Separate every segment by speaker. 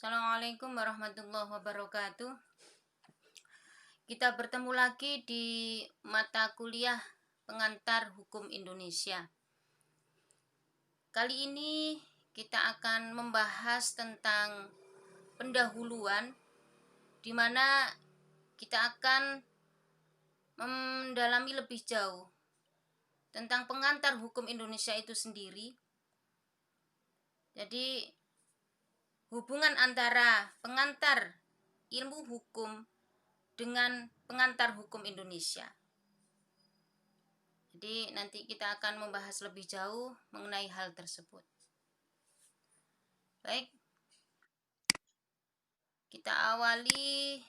Speaker 1: Assalamualaikum warahmatullahi wabarakatuh. Kita bertemu lagi di mata kuliah pengantar hukum Indonesia. Kali ini kita akan membahas tentang pendahuluan, di mana kita akan mendalami lebih jauh tentang pengantar hukum Indonesia itu sendiri. Jadi hubungan antara pengantar ilmu hukum dengan pengantar hukum Indonesia. Jadi nanti kita akan membahas lebih jauh mengenai hal tersebut. Baik, kita awali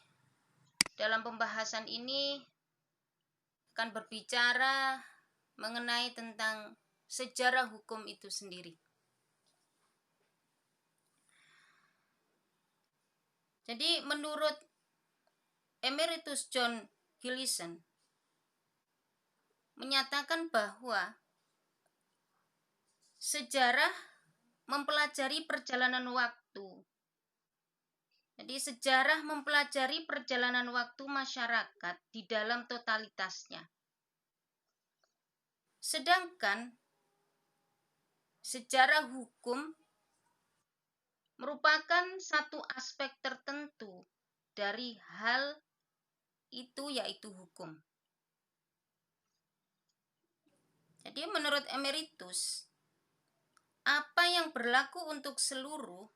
Speaker 1: dalam pembahasan ini akan berbicara mengenai tentang sejarah hukum itu sendiri. Jadi menurut Emeritus John Gillison menyatakan bahwa sejarah mempelajari perjalanan waktu. Jadi sejarah mempelajari perjalanan waktu masyarakat di dalam totalitasnya. Sedangkan sejarah hukum merupakan satu aspek tertentu dari hal itu, yaitu hukum. Jadi menurut Emeritus, apa yang berlaku untuk seluruh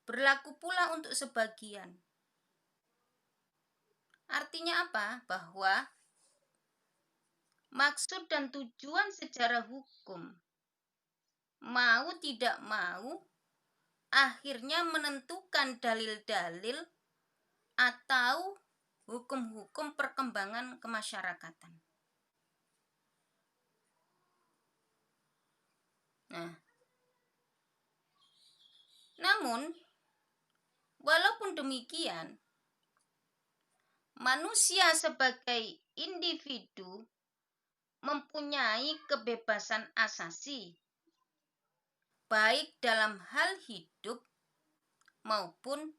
Speaker 1: berlaku pula untuk sebagian. Artinya apa? Bahwa maksud dan tujuan sejarah hukum, mau tidak mau, akhirnya menentukan dalil-dalil atau hukum-hukum perkembangan kemasyarakatan. Namun, walaupun demikian, manusia sebagai individu mempunyai kebebasan asasi, baik dalam hal hidup maupun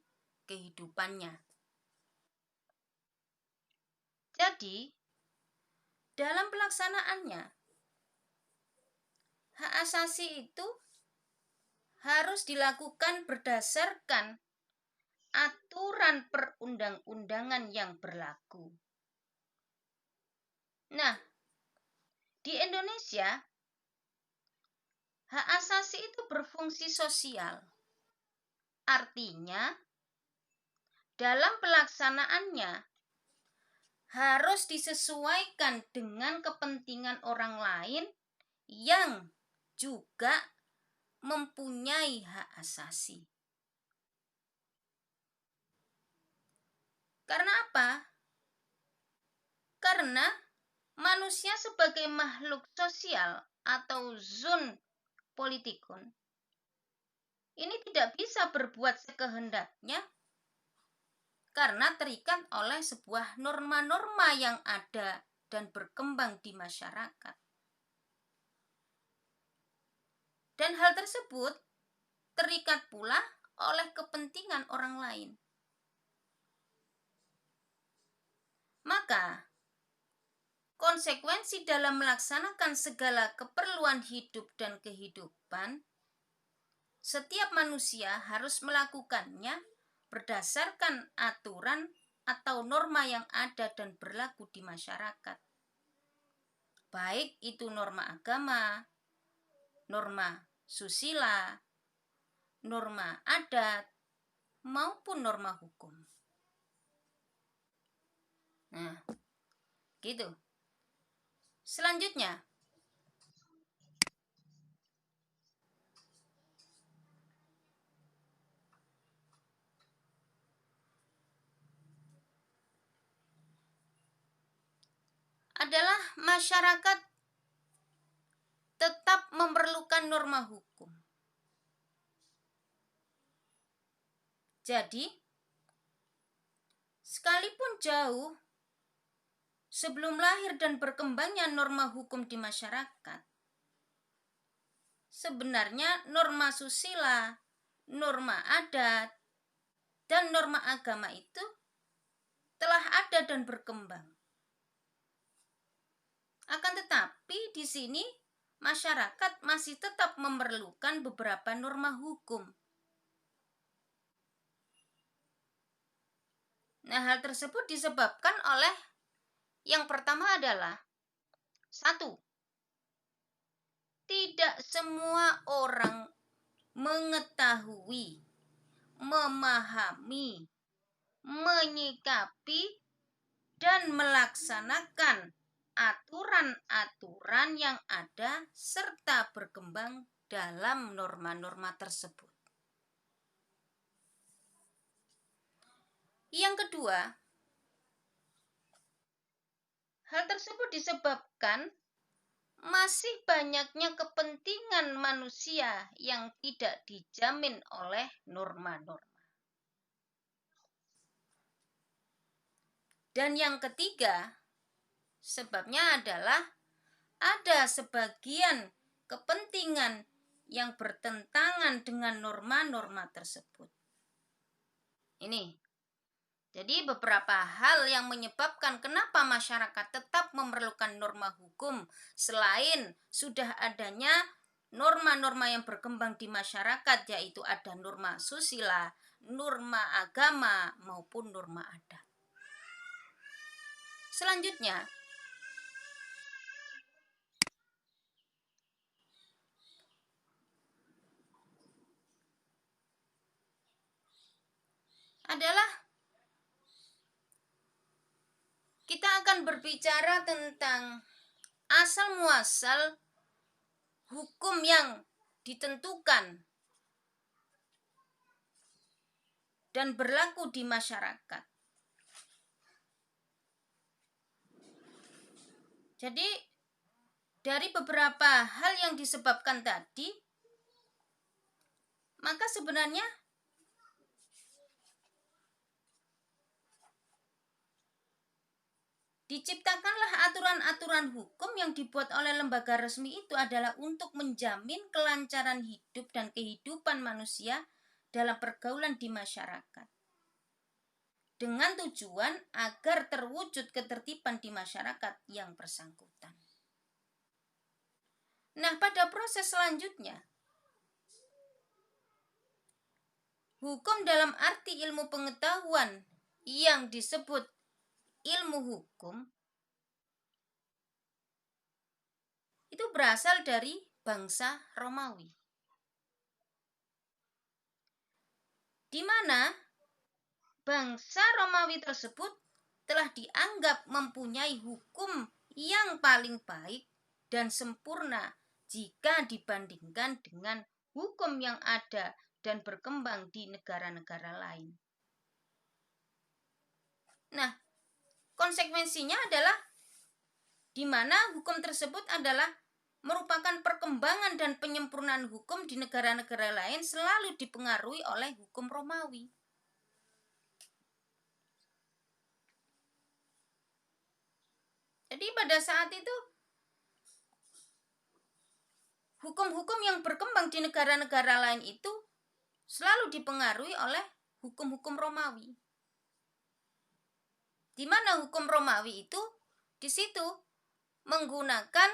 Speaker 1: kehidupannya. Jadi, dalam pelaksanaannya, hak asasi itu harus dilakukan berdasarkan aturan perundang-undangan yang berlaku. Nah, di Indonesia, hak asasi itu berfungsi sosial. Artinya, dalam pelaksanaannya harus disesuaikan dengan kepentingan orang lain yang juga mempunyai hak asasi. Karena apa? Karena manusia sebagai makhluk sosial atau zoon politikun ini tidak bisa berbuat sekehendaknya karena terikat oleh sebuah norma-norma yang ada dan berkembang di masyarakat. Dan hal tersebut terikat pula oleh kepentingan orang lain. Maka, konsekuensi dalam melaksanakan segala keperluan hidup dan kehidupan, setiap manusia harus melakukannya berdasarkan aturan atau norma yang ada dan berlaku di masyarakat. Baik itu norma agama, norma susila, norma adat, maupun norma hukum. Nah, gitu. Selanjutnya, adalah masyarakat tetap memerlukan norma hukum. Jadi, sekalipun jauh sebelum lahir dan berkembangnya norma hukum di masyarakat, sebenarnya norma susila, norma adat, dan norma agama itu telah ada dan berkembang. Akan tetapi di sini masyarakat masih tetap memerlukan beberapa norma hukum. Nah, hal tersebut disebabkan oleh yang pertama adalah satu, tidak semua orang mengetahui, memahami, menyikapi, dan melaksanakan aturan-aturan yang ada serta berkembang dalam norma-norma tersebut. Yang kedua, hal tersebut disebabkan masih banyaknya kepentingan manusia yang tidak dijamin oleh norma-norma. Dan yang ketiga, sebabnya adalah ada sebagian kepentingan yang bertentangan dengan norma-norma tersebut. Ini. Jadi beberapa hal yang menyebabkan kenapa masyarakat tetap memerlukan norma hukum selain sudah adanya norma-norma yang berkembang di masyarakat, yaitu ada norma susila, norma agama, maupun norma adat. Selanjutnya, adalah kita akan berbicara tentang asal-muasal hukum yang ditentukan dan berlaku di masyarakat. Jadi, dari beberapa hal yang disebabkan tadi, maka sebenarnya diciptakanlah aturan-aturan hukum yang dibuat oleh lembaga resmi itu adalah untuk menjamin kelancaran hidup dan kehidupan manusia dalam pergaulan di masyarakat. Dengan tujuan agar terwujud ketertiban di masyarakat yang bersangkutan. Nah, pada proses selanjutnya, hukum dalam arti ilmu pengetahuan yang disebut ilmu hukum itu berasal dari bangsa Romawi, di mana bangsa Romawi tersebut telah dianggap mempunyai hukum yang paling baik dan sempurna jika dibandingkan dengan hukum yang ada dan berkembang di negara-negara lain. Nah, konsekuensinya adalah di mana hukum tersebut adalah merupakan perkembangan dan penyempurnaan hukum di negara-negara lain selalu dipengaruhi oleh hukum Romawi. Jadi pada saat itu hukum-hukum yang berkembang di negara-negara lain itu selalu dipengaruhi oleh hukum-hukum Romawi. Di mana hukum Romawi itu di situ menggunakan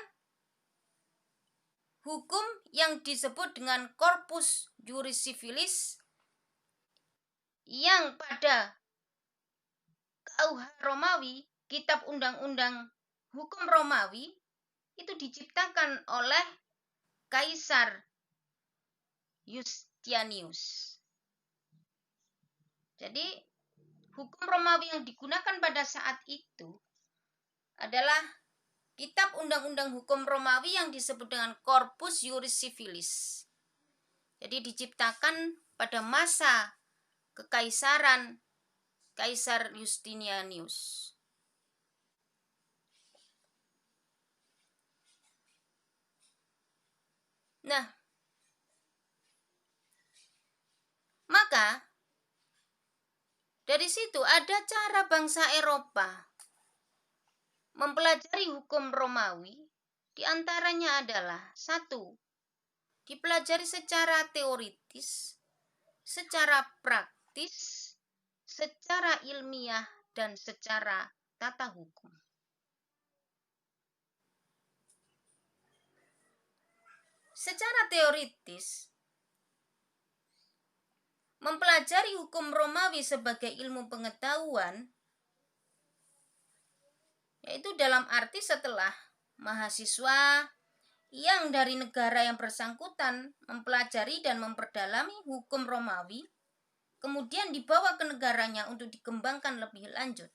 Speaker 1: hukum yang disebut dengan corpus juris civilis yang pada KUH Romawi, kitab undang-undang hukum Romawi, itu diciptakan oleh Kaisar Justinianus. Jadi hukum Romawi yang digunakan pada saat itu adalah kitab undang-undang hukum Romawi yang disebut dengan Corpus Juris Civilis. Jadi diciptakan pada masa kekaisaran Kaisar Justinianus. Nah, maka dari situ ada cara bangsa Eropa mempelajari hukum Romawi, diantaranya adalah satu, dipelajari secara teoritis, secara praktis, secara ilmiah, dan secara tata hukum. Secara teoritis, mempelajari hukum Romawi sebagai ilmu pengetahuan, yaitu dalam arti setelah mahasiswa yang dari negara yang bersangkutan mempelajari dan memperdalami hukum Romawi, kemudian dibawa ke negaranya untuk dikembangkan lebih lanjut,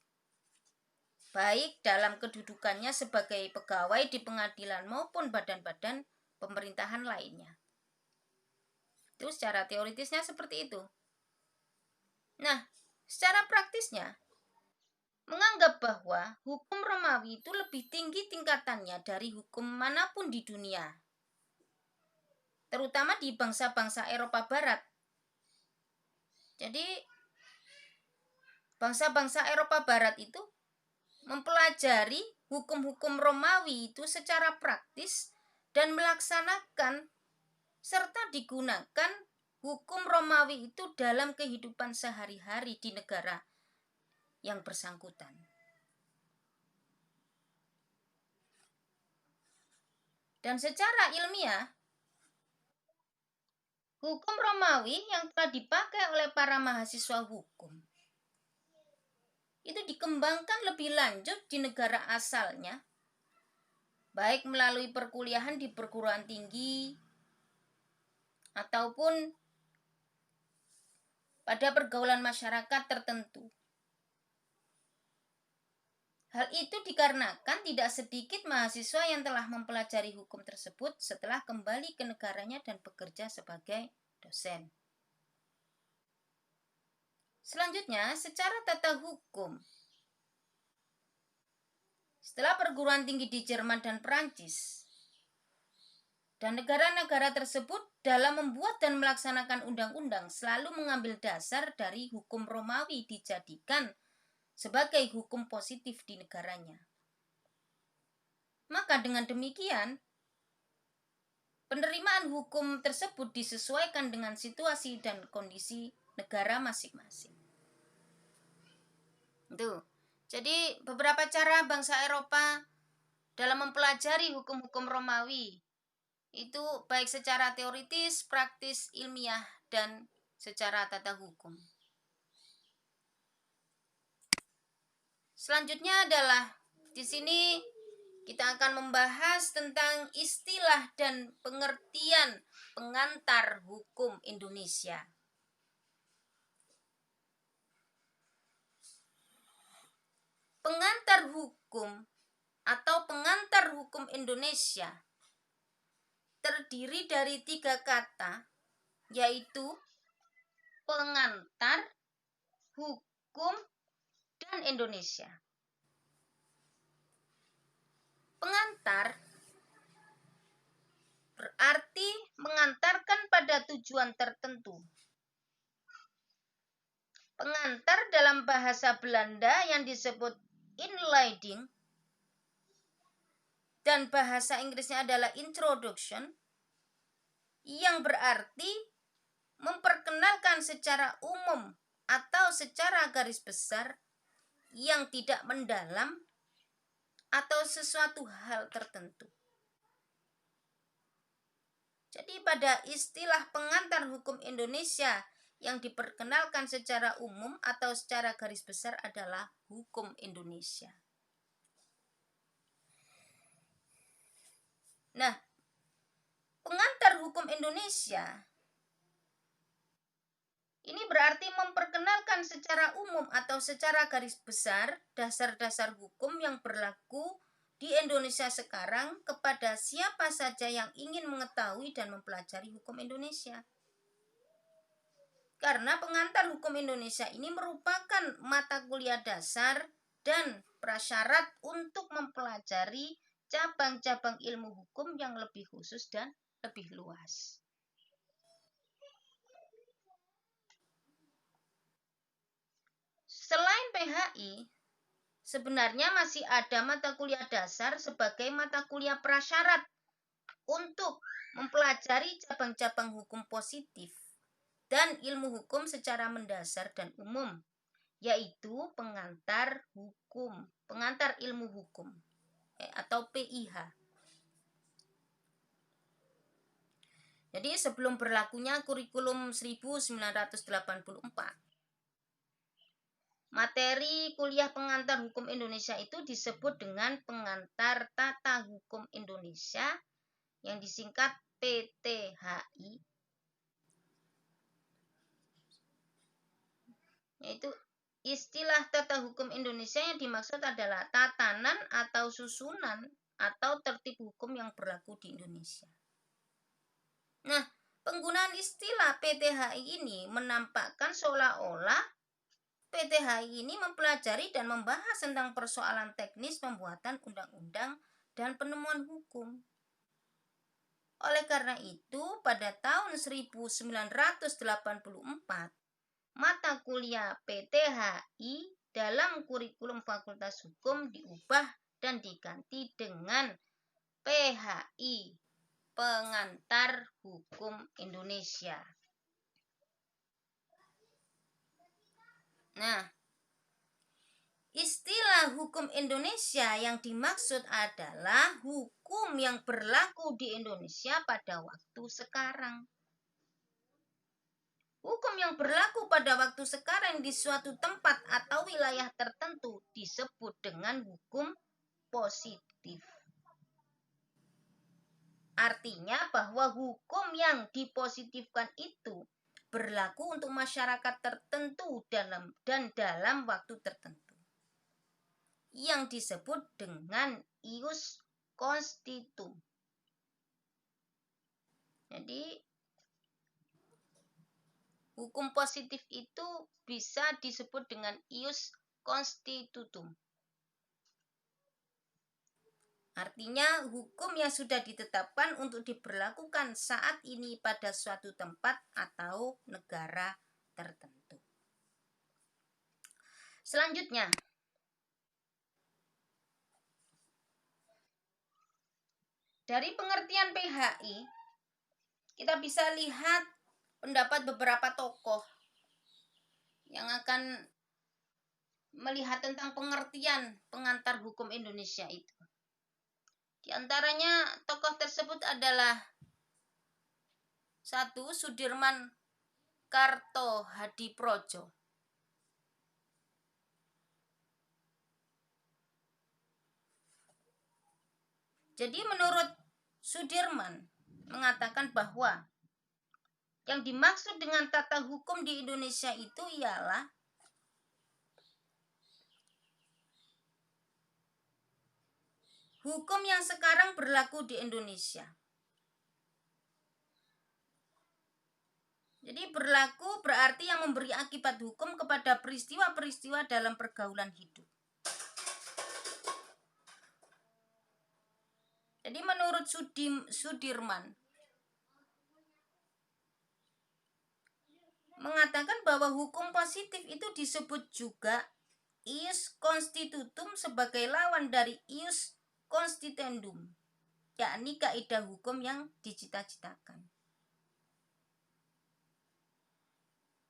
Speaker 1: baik dalam kedudukannya sebagai pegawai di pengadilan maupun badan-badan pemerintahan lainnya. Itu secara teoritisnya seperti itu. Nah, secara praktisnya, menganggap bahwa hukum Romawi itu lebih tinggi tingkatannya dari hukum manapun di dunia, terutama di bangsa-bangsa Eropa Barat. Jadi, bangsa-bangsa Eropa Barat itu mempelajari hukum-hukum Romawi itu secara praktis dan melaksanakan serta digunakan hukum Romawi itu dalam kehidupan sehari-hari di negara yang bersangkutan. Dan secara ilmiah, hukum Romawi yang telah dipakai oleh para mahasiswa hukum itu dikembangkan lebih lanjut di negara asalnya, baik melalui perkuliahan di perguruan tinggi ataupun pada pergaulan masyarakat tertentu. Hal itu dikarenakan tidak sedikit mahasiswa yang telah mempelajari hukum tersebut setelah kembali ke negaranya dan bekerja sebagai dosen. Selanjutnya, secara tata hukum. Setelah perguruan tinggi di Jerman dan Perancis, dan negara-negara tersebut dalam membuat dan melaksanakan undang-undang selalu mengambil dasar dari hukum Romawi dijadikan sebagai hukum positif di negaranya. Maka dengan demikian, penerimaan hukum tersebut disesuaikan dengan situasi dan kondisi negara masing-masing. Itu. Jadi beberapa cara bangsa Eropa dalam mempelajari hukum-hukum Romawi itu baik secara teoritis, praktis, ilmiah, dan secara tata hukum. Selanjutnya adalah di sini kita akan membahas tentang istilah dan pengertian pengantar hukum Indonesia. Pengantar hukum atau pengantar hukum Indonesia terdiri dari 3 kata, yaitu pengantar, hukum, dan Indonesia. Pengantar berarti mengantarkan pada tujuan tertentu. Pengantar dalam bahasa Belanda yang disebut inleiding dan bahasa Inggrisnya adalah introduction, yang berarti memperkenalkan secara umum atau secara garis besar yang tidak mendalam atau sesuatu hal tertentu. Jadi pada istilah pengantar hukum Indonesia yang diperkenalkan secara umum atau secara garis besar adalah hukum Indonesia. Nah, pengantar hukum Indonesia ini berarti memperkenalkan secara umum atau secara garis besar dasar-dasar hukum yang berlaku di Indonesia sekarang kepada siapa saja yang ingin mengetahui dan mempelajari hukum Indonesia. Karena pengantar hukum Indonesia ini merupakan mata kuliah dasar dan prasyarat untuk mempelajari cabang-cabang ilmu hukum yang lebih khusus dan lebih luas. Selain PHI, sebenarnya masih ada mata kuliah dasar sebagai mata kuliah prasyarat untuk mempelajari cabang-cabang hukum positif dan ilmu hukum secara mendasar dan umum, yaitu pengantar hukum, pengantar ilmu hukum atau PIH. Jadi sebelum berlakunya kurikulum 1984, materi kuliah pengantar hukum Indonesia itu disebut dengan pengantar tata hukum Indonesia yang disingkat PTHI, yaitu istilah tata hukum Indonesia yang dimaksud adalah tatanan atau susunan atau tertib hukum yang berlaku di Indonesia. Nah, penggunaan istilah PTHI ini menampakkan seolah-olah PTHI ini mempelajari dan membahas tentang persoalan teknis pembuatan undang-undang dan penemuan hukum. Oleh karena itu, pada tahun 1984, mata kuliah PTHI dalam kurikulum Fakultas Hukum diubah dan diganti dengan PHI, Pengantar Hukum Indonesia. Nah, istilah hukum Indonesia yang dimaksud adalah hukum yang berlaku di Indonesia pada waktu sekarang. Hukum yang berlaku pada waktu sekarang di suatu tempat atau wilayah tertentu disebut dengan hukum positif. Artinya bahwa hukum yang dipositifkan itu berlaku untuk masyarakat tertentu dan dalam waktu tertentu, yang disebut dengan ius constitutum. Jadi hukum positif itu bisa disebut dengan ius constitutum. Artinya hukum yang sudah ditetapkan untuk diberlakukan saat ini pada suatu tempat atau negara tertentu. Selanjutnya, dari pengertian PHI, kita bisa lihat pendapat beberapa tokoh yang akan melihat tentang pengertian pengantar hukum Indonesia itu. Di antaranya tokoh tersebut adalah 1. Sudirman Kartohadiprodjo. Jadi menurut Sudirman mengatakan bahwa yang dimaksud dengan tata hukum di Indonesia itu ialah hukum yang sekarang berlaku di Indonesia. Jadi berlaku berarti yang memberi akibat hukum kepada peristiwa-peristiwa dalam pergaulan hidup. Jadi menurut Sudirman mengatakan bahwa hukum positif itu disebut juga ius constitutum sebagai lawan dari ius constituendum, yakni kaidah hukum yang dicita-citakan.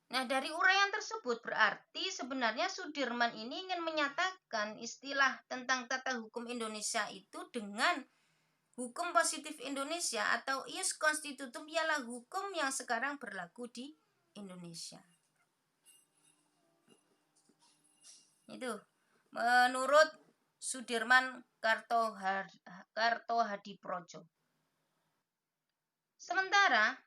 Speaker 1: Nah, dari uraian tersebut berarti sebenarnya Sudirman ini ingin menyatakan istilah tentang tata hukum Indonesia itu dengan hukum positif Indonesia atau ius constitutum ialah hukum yang sekarang berlaku di Indonesia. Itu menurut Sudirman Kartohadiprodjo. Sementara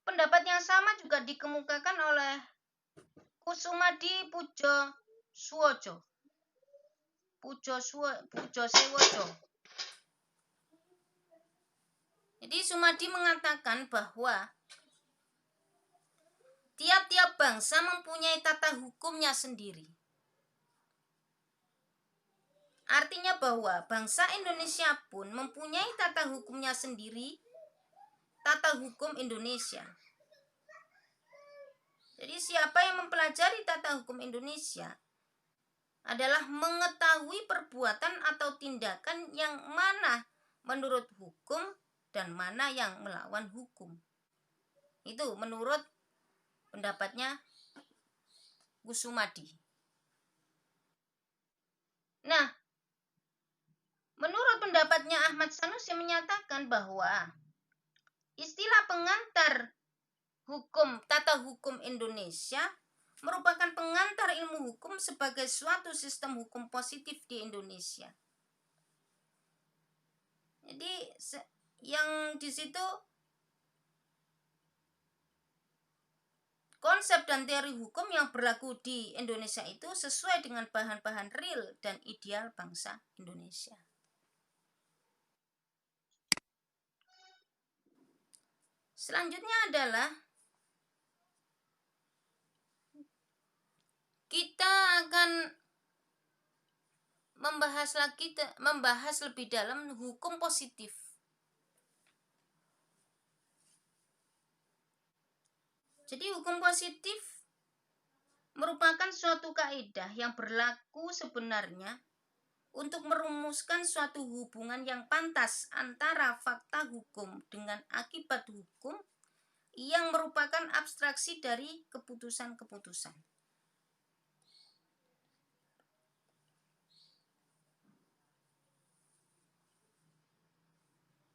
Speaker 1: pendapat yang sama juga dikemukakan oleh Kusumadi Pujosewojo. Jadi Sumadi mengatakan bahwa tiap-tiap bangsa mempunyai tata hukumnya sendiri. Artinya bahwa bangsa Indonesia pun mempunyai tata hukumnya sendiri, tata hukum Indonesia. Jadi siapa yang mempelajari tata hukum Indonesia adalah mengetahui perbuatan atau tindakan yang mana menurut hukum dan mana yang melawan hukum. Itu menurut pendapatnya Kusumadi. Nah, menurut pendapatnya Ahmad Sanusi menyatakan bahwa istilah pengantar tata hukum Indonesia merupakan pengantar ilmu hukum sebagai suatu sistem hukum positif di Indonesia. Jadi yang di situ konsep dan teori hukum yang berlaku di Indonesia itu sesuai dengan bahan-bahan real dan ideal bangsa Indonesia. Selanjutnya adalah kita akan membahas lebih dalam hukum positif. Jadi hukum positif merupakan suatu kaidah yang berlaku sebenarnya untuk merumuskan suatu hubungan yang pantas antara fakta hukum dengan akibat hukum yang merupakan abstraksi dari keputusan-keputusan.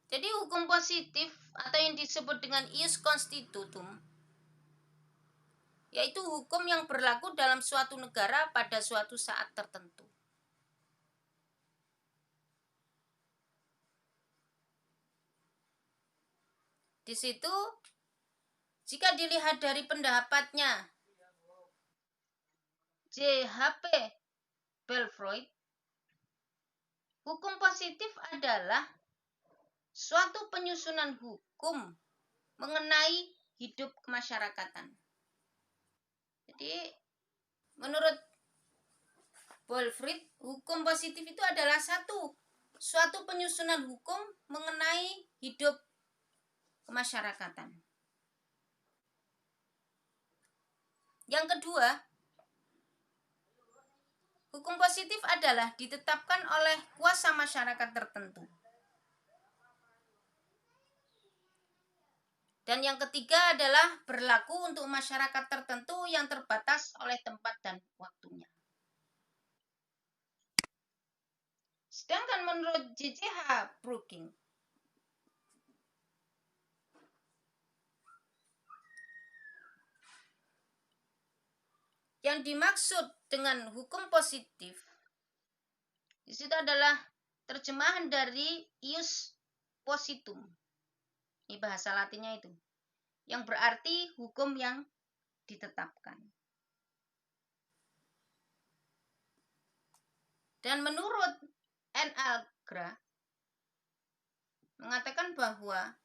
Speaker 1: Jadi hukum positif atau yang disebut dengan ius constitutum yaitu hukum yang berlaku dalam suatu negara pada suatu saat tertentu. Di situ jika dilihat dari pendapatnya J.H.P. Belfroid, hukum positif adalah suatu penyusunan hukum mengenai hidup kemasyarakatan. Jadi menurut Belfroid, hukum positif itu adalah suatu penyusunan hukum mengenai hidup kemasyarakatan. Yang kedua, hukum positif adalah ditetapkan oleh kuasa masyarakat tertentu. Dan yang ketiga adalah berlaku untuk masyarakat tertentu yang terbatas oleh tempat dan waktunya. Sedangkan menurut J.J.H. Brooking, yang dimaksud dengan hukum positif di situ adalah terjemahan dari ius positum. Ini bahasa Latinnya itu, yang berarti hukum yang ditetapkan. Dan menurut N. Algra mengatakan bahwa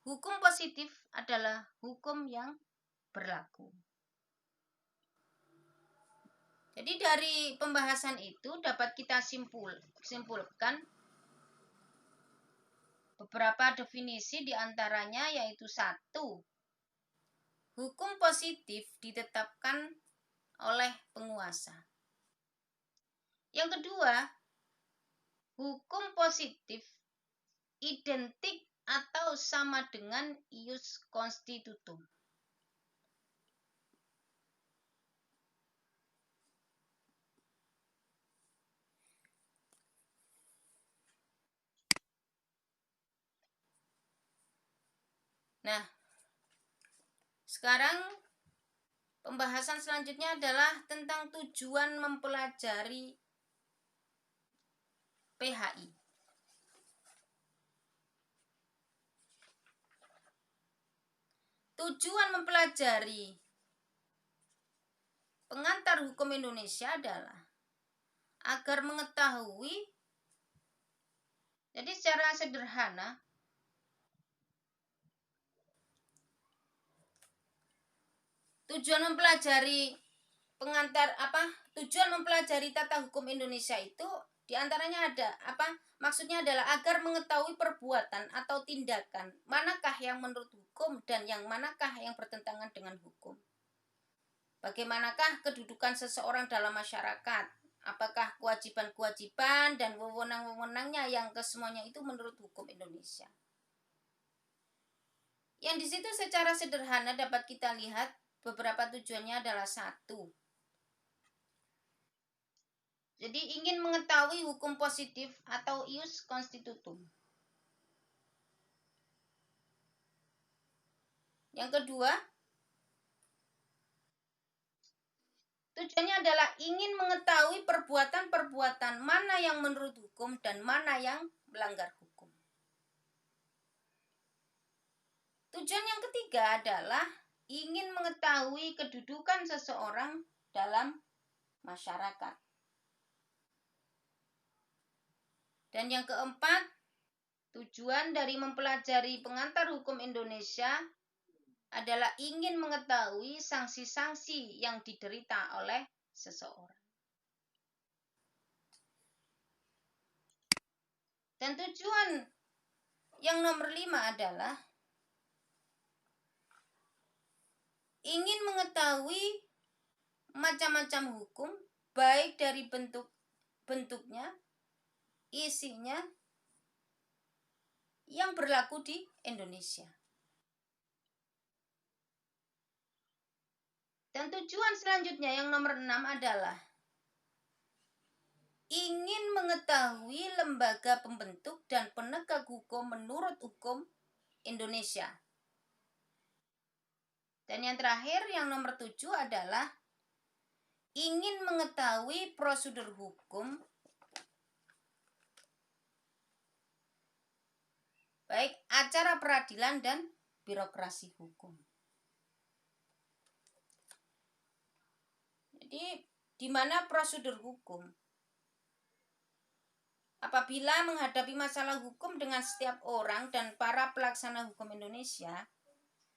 Speaker 1: hukum positif adalah hukum yang berlaku. Jadi dari pembahasan itu dapat kita simpulkan beberapa definisi diantaranya yaitu 1. Hukum positif ditetapkan oleh penguasa. Yang kedua, hukum positif identik atau sama dengan ius constitutum. Nah, sekarang pembahasan selanjutnya adalah tentang tujuan mempelajari PHI. Tujuan mempelajari pengantar hukum Indonesia adalah agar mengetahui, jadi secara sederhana, tujuan mempelajari tata hukum Indonesia itu diantaranya ada maksudnya adalah agar mengetahui perbuatan atau tindakan manakah yang menurut hukum dan yang manakah yang bertentangan dengan hukum. Bagaimanakah kedudukan seseorang dalam masyarakat, apakah kewajiban-kewajiban dan wewenang-wewenangnya yang kesemuanya itu menurut hukum Indonesia. Yang di situ secara sederhana dapat kita lihat beberapa tujuannya adalah satu. Jadi ingin mengetahui hukum positif atau ius constitutum. Yang kedua, tujuannya adalah ingin mengetahui perbuatan-perbuatan mana yang menurut hukum dan mana yang melanggar hukum. Tujuan yang ketiga adalah ingin mengetahui kedudukan seseorang dalam masyarakat. Dan yang keempat, tujuan dari mempelajari pengantar hukum Indonesia adalah ingin mengetahui sanksi-sanksi yang diderita oleh seseorang. Dan tujuan yang nomor 5 adalah ingin mengetahui macam-macam hukum, baik dari bentuknya, isinya, yang berlaku di Indonesia. Dan tujuan selanjutnya yang nomor 6 adalah ingin mengetahui lembaga pembentuk dan penegak hukum menurut hukum Indonesia. Dan yang terakhir yang nomor 7 adalah ingin mengetahui prosedur hukum baik acara peradilan dan birokrasi hukum. Jadi di mana prosedur hukum? Apabila menghadapi masalah hukum dengan setiap orang dan para pelaksana hukum Indonesia,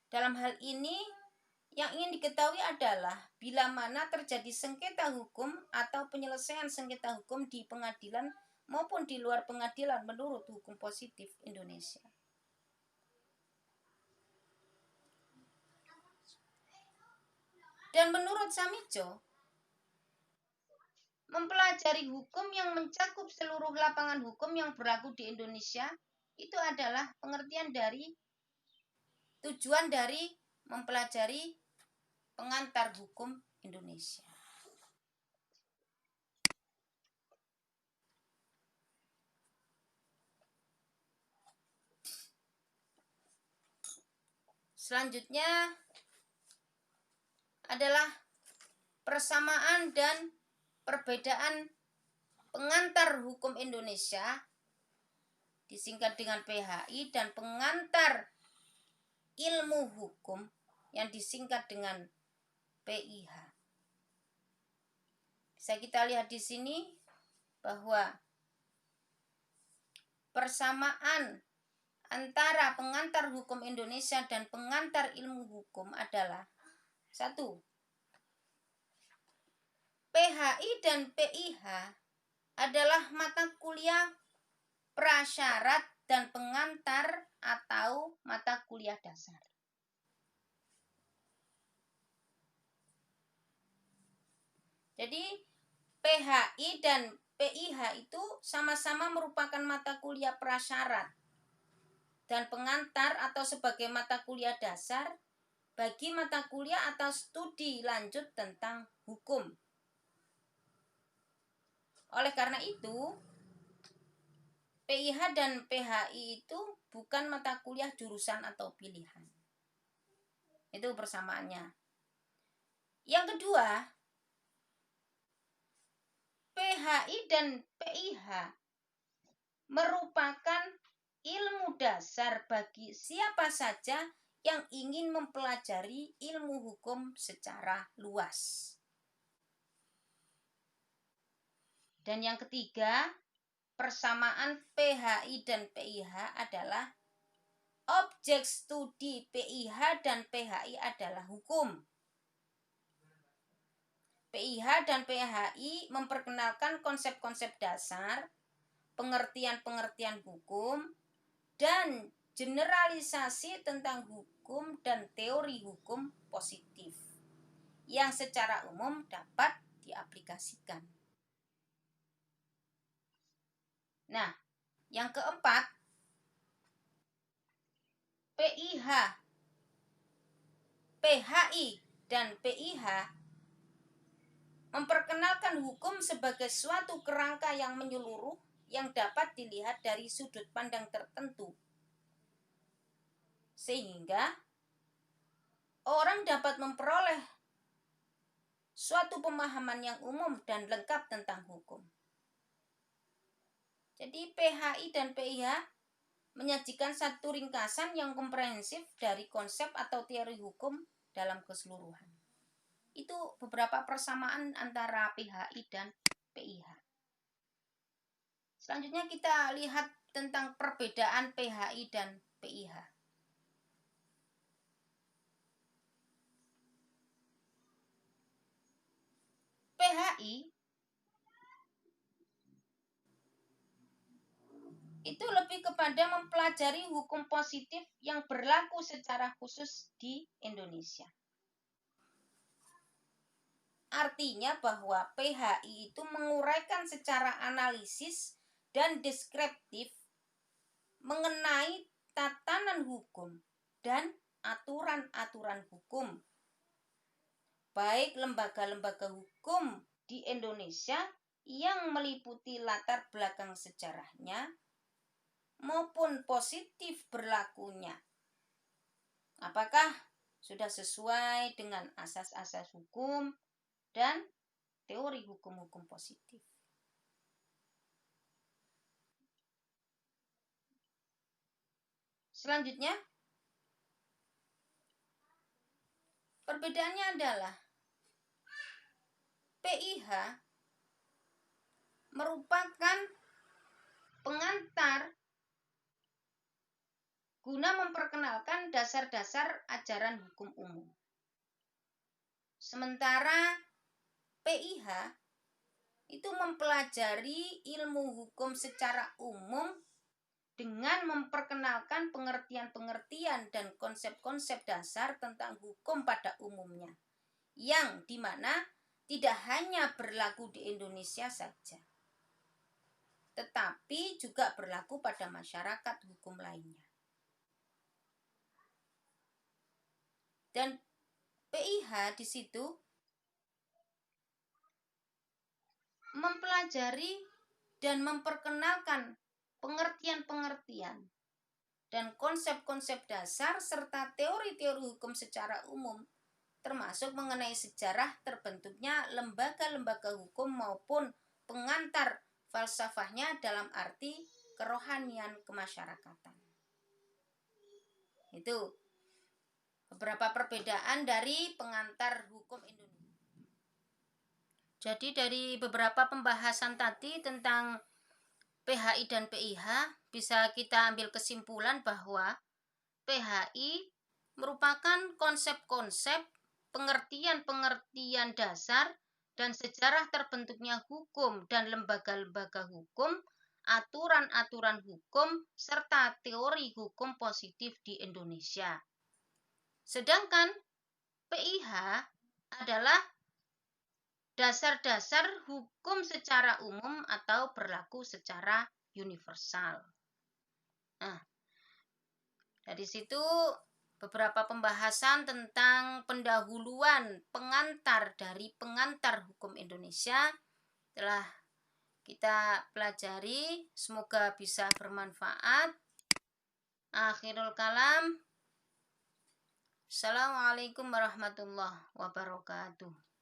Speaker 1: dalam hal ini yang ingin diketahui adalah bila mana terjadi sengketa hukum atau penyelesaian sengketa hukum di pengadilan maupun di luar pengadilan menurut hukum positif Indonesia. Dan menurut Samijo, mempelajari hukum yang mencakup seluruh lapangan hukum yang berlaku di Indonesia itu adalah pengertian dari tujuan dari mempelajari pengantar hukum Indonesia. Selanjutnya adalah persamaan dan perbedaan pengantar hukum Indonesia disingkat dengan PHI dan pengantar ilmu hukum yang disingkat dengan PIH. Bisa kita lihat di sini bahwa persamaan antara pengantar hukum Indonesia dan pengantar ilmu hukum adalah satu, PHI dan PIH adalah mata kuliah prasyarat dan pengantar atau mata kuliah dasar. Jadi PHI dan PIH itu sama-sama merupakan mata kuliah prasyarat dan pengantar atau sebagai mata kuliah dasar bagi mata kuliah atau studi lanjut tentang hukum. Oleh karena itu, PIH dan PHI itu bukan mata kuliah jurusan atau pilihan. Itu persamaannya. Yang kedua, PHI dan PIH merupakan ilmu dasar bagi siapa saja yang ingin mempelajari ilmu hukum secara luas. Dan yang ketiga, persamaan PHI dan PIH adalah objek studi PIH dan PHI adalah hukum. PIH dan PHI memperkenalkan konsep-konsep dasar, pengertian-pengertian hukum, dan generalisasi tentang hukum dan teori hukum positif yang secara umum dapat diaplikasikan. Nah, yang keempat, PIH PHI dan PIH memperkenalkan hukum sebagai suatu kerangka yang menyeluruh yang dapat dilihat dari sudut pandang tertentu, sehingga orang dapat memperoleh suatu pemahaman yang umum dan lengkap tentang hukum. Jadi PHI dan PIH menyajikan satu ringkasan yang komprehensif dari konsep atau teori hukum dalam keseluruhan. Itu beberapa persamaan antara PHI dan PIH. Selanjutnya kita lihat tentang perbedaan PHI dan PIH. PHI itu lebih kepada mempelajari hukum positif yang berlaku secara khusus di Indonesia. Artinya bahwa PHI itu menguraikan secara analisis dan deskriptif mengenai tatanan hukum dan aturan-aturan hukum, baik lembaga-lembaga hukum di Indonesia yang meliputi latar belakang sejarahnya maupun positif berlakunya. Apakah sudah sesuai dengan asas-asas hukum dan teori hukum-hukum positif. Selanjutnya, perbedaannya adalah PIH merupakan pengantar guna memperkenalkan dasar-dasar ajaran hukum umum. Sementara PIH itu mempelajari ilmu hukum secara umum dengan memperkenalkan pengertian-pengertian dan konsep-konsep dasar tentang hukum pada umumnya, yang dimana tidak hanya berlaku di Indonesia saja, tetapi juga berlaku pada masyarakat hukum lainnya. Dan PIH di situ mempelajari dan memperkenalkan pengertian-pengertian dan konsep-konsep dasar serta teori-teori hukum secara umum, termasuk mengenai sejarah terbentuknya lembaga-lembaga hukum maupun pengantar falsafahnya dalam arti kerohanian kemasyarakatan. Itu beberapa perbedaan dari pengantar hukum Indonesia. Jadi dari beberapa pembahasan tadi tentang PHI dan PIH, bisa kita ambil kesimpulan bahwa PHI merupakan konsep-konsep, pengertian-pengertian dasar, dan sejarah terbentuknya hukum dan lembaga-lembaga hukum, aturan-aturan hukum, serta teori hukum positif di Indonesia. Sedangkan PIH adalah dasar-dasar hukum secara umum atau berlaku secara universal. Nah, dari situ beberapa pembahasan tentang pendahuluan pengantar dari pengantar hukum Indonesia telah kita pelajari. Semoga bisa bermanfaat. Akhirul kalam. Assalamualaikum warahmatullahi wabarakatuh.